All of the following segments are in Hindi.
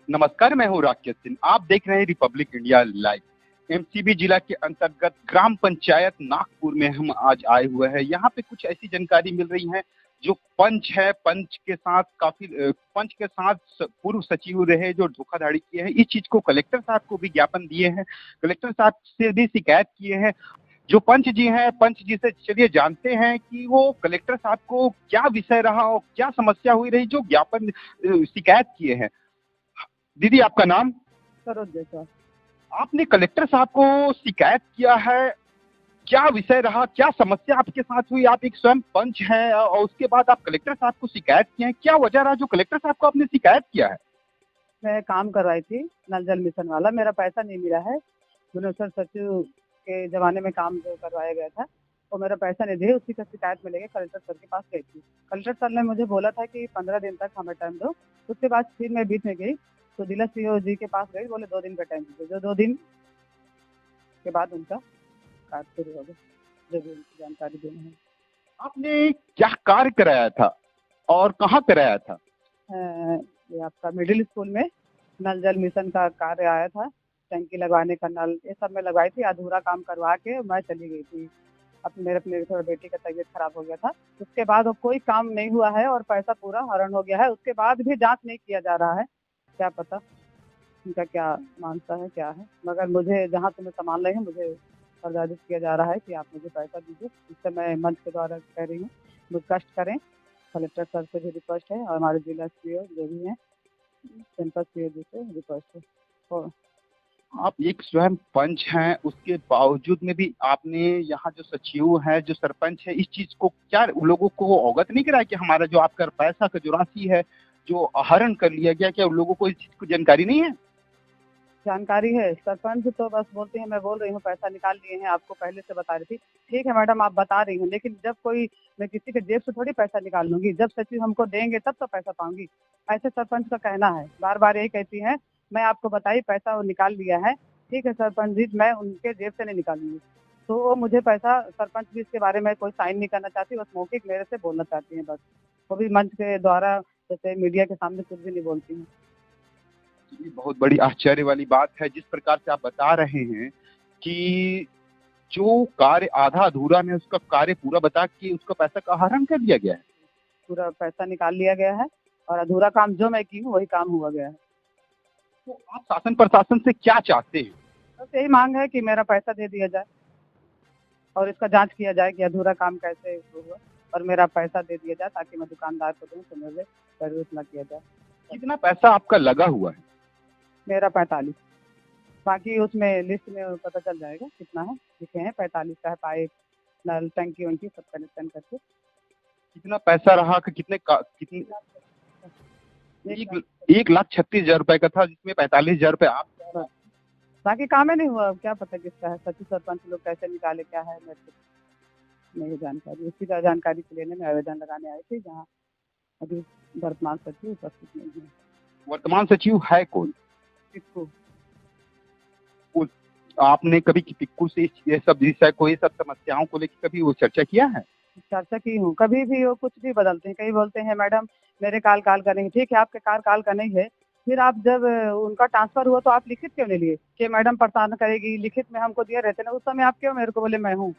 नमस्कार, मैं हूँ राकेश सिंह। आप देख रहे हैं रिपब्लिक इंडिया लाइव। एमसीबी जिला के अंतर्गत ग्राम पंचायत नागपुर में हम आज आए हुए हैं। यहाँ पे कुछ ऐसी जानकारी मिल रही है, जो पंच है, पंच के साथ पूर्व सचिव रहे जो धोखाधड़ी किए हैं, इस चीज को कलेक्टर साहब को भी ज्ञापन दिए हैं, कलेक्टर साहब से भी शिकायत किए हैं। जो पंच जी हैं, पंच जी से चलिए जानते हैं कि वो कलेक्टर साहब को क्या विषय रहा और क्या समस्या हुई रही जो ज्ञापन शिकायत किए हैं। दीदी, आपका नाम? सरोज जैसा। आपने कलेक्टर साहब को शिकायत किया है, क्या विषय रहा, क्या समस्या आपके साथ हुई? आप एक स्वयं पंच हैं और उसके बाद आप कलेक्टर साहब को शिकायत किए हैं, क्या वजह रहा जो कलेक्टर साहब को आपने शिकायत किया है? मैं काम करवाई थी नल जल मिशन वाला, मेरा पैसा नहीं मिला है। मिनिस्टर सचिव के जमाने में काम जो करवाया गया था वो मेरा पैसा नहीं दिए, उसी का शिकायत में लेके कलेक्टर सर के पास गई थी। कलेक्टर सर ने मुझे बोला था कि 15 दिन तक हमें टाइम दो। उसके बाद फिर मैं बीच में गई तो जिला सीओ जी के पास गई, बोले 2 दिन का टाइम दीजिए। जो 2 दिन के बाद उनका कार्य शुरू हो गया, जो भी उनकी जानकारी देनी है। आपने क्या कार्य कराया था और कहाँ कराया था? ये आपका मिडिल स्कूल में नल जल मिशन का कार्य आया था, टंकी लगवाने का, नल ये सब मैं लगवाई थी। अधूरा काम करवा के मैं चली गई थी। अब मेरे थोड़ा बेटी का तबीयत खराब हो गया था, उसके बाद अब कोई काम नहीं हुआ है और पैसा पूरा हरण हो गया है। उसके बाद भी जांच नहीं किया जा रहा है, क्या पता उनका क्या मानसा है, क्या है। मगर मुझे जहाँ से मैं संभाल रही हूँ, मुझे प्रताड़ित किया जा रहा है कि आप मुझे पैसा दीजिए। इससे मैं मंच के द्वारा कह रही हूँ, मुझ कष्ट करें। कलेक्टर सर से भी रिक्वेस्ट है और हमारे जिला सीओ जो भी हैं, जनपद सीओ जी से रिक्वेस्ट है। और आप एक स्वयं पंच हैं, उसके बावजूद में भी आपने यहाँ जो सचिव है, जो सरपंच है, इस चीज को क्या लोगों को अवगत नहीं कराया कि हमारा जो आपका पैसा का जो राशि है जो आहरण कर लिया गया, क्या लोगों को इस चीज की जानकारी नहीं है? जानकारी है, सरपंच तो बस बोलते हैं मैं बोल रही हूँ पैसा निकाल लिए हैं, आपको पहले से बता रही थी। ठीक है मैडम, आप बता रही हूँ, लेकिन जब कोई, मैं किसी के जेब से थोड़ी पैसा निकाल लूंगी। जब सचिव हमको देंगे तब तो पैसा पाऊंगी, ऐसे सरपंच का कहना है। बार बार यही कहती है, मैं आपको बताई पैसा वो निकाल लिया है। ठीक है सरपंच जी, मैं उनके जेब से नहीं निकालूंगी। तो वो मुझे पैसा, सरपंच भी इसके बारे में कोई साइन नहीं करना चाहती, बस मौखिक मेरे से बोलना चाहती है बस। वो भी मंच के द्वारा, जैसे मीडिया के सामने कुछ भी नहीं बोलती हैं। ये बहुत बड़ी आश्चर्य वाली बात है, जिस प्रकार से आप बता रहे हैं कि जो कार्य आधा अधूरा में उसका कार्य पूरा बता के उसका पैसा का आहरण कर लिया गया है। पूरा पैसा निकाल लिया गया है और अधूरा काम जो मैं की हूँ वही काम हुआ गया है। तो आप शासन प्रशासन से क्या चाहते हैं? बस यही मांग है कि मेरा पैसा दे दिया जाए और इसका जांच किया जाए कि अधूरा काम कैसे हुआ, और मेरा पैसा दे दिया जाए ताकि मैं दुकानदार को दूँ तो मुझे जरूरत न किया जाए। कितना पैसा आपका लगा हुआ है? मेरा 45, बाकी उसमें लिस्ट में पता चल जाएगा कितना है। लिखे हैं 45 का है, पाइप नल टंकी वंकी सब कनेक्शन करके। कितना पैसा रहा कि कितने? 1,36,000 रुपए का था, जिसमें 45,000 रुपए आप। बाकी काम ही नहीं हुआ, अब क्या पता किसका है। सचिव सरपंच लोग कैसे निकाले क्या है, मेरे को नहीं जानकारी। इसी का जानकारी के लिए मैं आवेदन लगाने आई थी, जहाँ अभी वर्तमान सचिव उपस्थित नहीं है। वर्तमान सचिव है कौन? पिक्कू। आपने कभी पिक्कू से ये सब विषय को, ये सब समस्याओं को लेकर कभी वो चर्चा किया है? चर्चा की हूँ, कभी भी वो कुछ भी बदलते हैं। कहीं बोलते हैं मैडम मेरे काल का नहीं, ठीक है आपके काल का नहीं है, फिर आप जब उनका ट्रांसफर हुआ तो आप लिखित क्यों नहीं लिए कि मैडम परेशान करेगी, लिखित में हमको दिए रहते ना। उस समय आप क्यों मेरे को बोले मैं हूँ।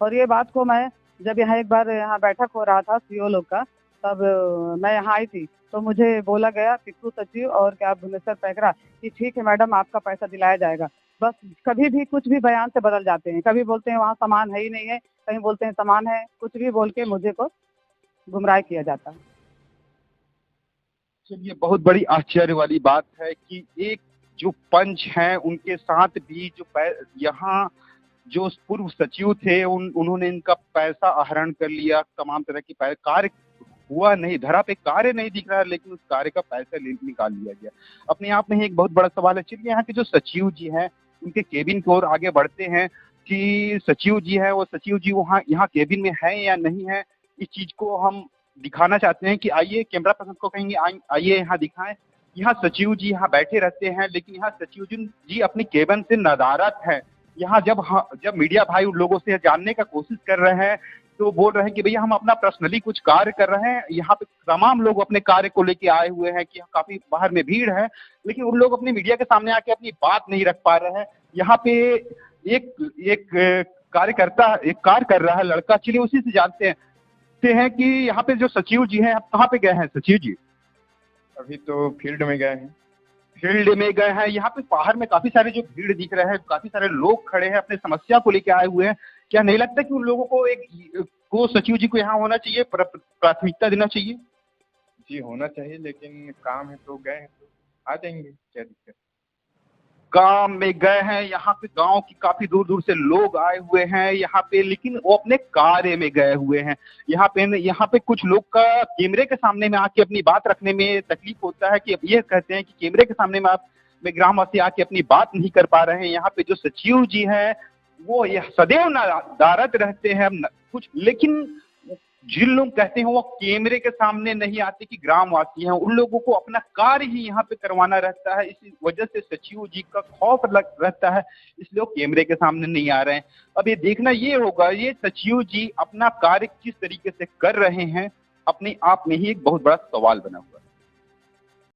और ये बात को मैं, जब यहाँ एक बार यहाँ बैठक हो रहा था सीओ लोग का, तब मैं यहाँ आई थी तो मुझे बोला गया पिक्कू सचिव और क्या भुवनेश्वर पैकरा कि ठीक है मैडम आपका पैसा दिलाया जाएगा। बस कभी भी कुछ भी बयान से बदल जाते हैं, कभी बोलते हैं वहाँ सामान है ही नहीं है, कहीं बोलते हैं सामान है, कुछ भी बोल के मुझे को गुमराह किया जाता है। चलिए, बहुत बड़ी आश्चर्य वाली बात है कि एक जो पंच हैं उनके साथ भी जो यहाँ जो पूर्व सचिव थे उन्होंने इनका पैसा आहरण कर लिया। तमाम तरह की कार्य हुआ नहीं, धरा पे कार्य नहीं दिख रहा है, लेकिन उस कार्य का पैसा निकाल लिया गया। अपने आप में ही एक बहुत बड़ा सवाल है। चलिए, यहाँ के जो सचिव जी हैं उनके केबिन की ओर आगे बढ़ते हैं कि सचिव जी है, वो सचिव जी वहाँ यहाँ केबिन में है या नहीं है, इस चीज को हम दिखाना चाहते हैं कि आइए, कैमरा पर्सन को कहेंगे आइए यहाँ दिखाएं। यहाँ सचिव जी यहाँ बैठे रहते हैं, लेकिन यहाँ सचिव जी अपनी केबिन से नदारत है। यहाँ जब मीडिया भाई उन लोगों से जानने का कोशिश कर रहे हैं तो बोल रहे हैं कि भैया हम अपना पर्सनली कुछ कार्य कर रहे हैं, यहाँ पे तमाम लोग अपने कार्य को लेके आए हुए हैं कि काफी बाहर में भीड़ है, लेकिन उन लोग अपने मीडिया के सामने आके अपनी बात नहीं रख पा रहे हैं। यहाँ पे एक एक कार्यकर्ता एक कार्य कर रहा है लड़का, चलिए उसी से जानते हैं कि यहाँ पे जो सचिव जी हैं, आप कहाँ पे गए हैं सचिव जी? अभी तो फील्ड में गए हैं। फील्ड में गए हैं। यहाँ पे बाहर में काफी सारे जो भीड़ दिख रहे हैं, काफी सारे लोग खड़े हैं, अपने समस्या को लेके आए हुए हैं। क्या नहीं लगता कि उन लोगों को सचिव जी को यहाँ होना चाहिए, प्राथमिकता देना चाहिए? जी होना चाहिए, लेकिन काम है तो गए हैं तो आ जाएंगे, क्या दिक्कत। काम में गए हैं, यहाँ पे गांव की काफी दूर दूर से लोग आए हुए हैं यहाँ पे, लेकिन वो अपने कार्य में गए हुए हैं। यहाँ पे कुछ लोग का कैमरे के सामने में आके अपनी बात रखने में तकलीफ होता है कि ये कहते हैं कि कैमरे के सामने में ग्रामवासी आके अपनी बात नहीं कर पा रहे हैं। यहाँ पे जो सचिव जी हैं वो यह सदैव नदारद रहते हैं कुछ, लेकिन जिन लोग कहते हैं वो कैमरे के सामने नहीं आते कि ग्रामवासी हैं, उन लोगों को अपना कार्य ही यहाँ पे करवाना रहता है। इस वजह से सचिव जी का खौफ रहता है, इसलिए वो कैमरे के सामने नहीं आ रहे हैं। अब ये देखना ये होगा ये सचिव जी अपना कार्य किस तरीके से कर रहे हैं, अपने आप में ही एक बहुत बड़ा सवाल बना हुआ है।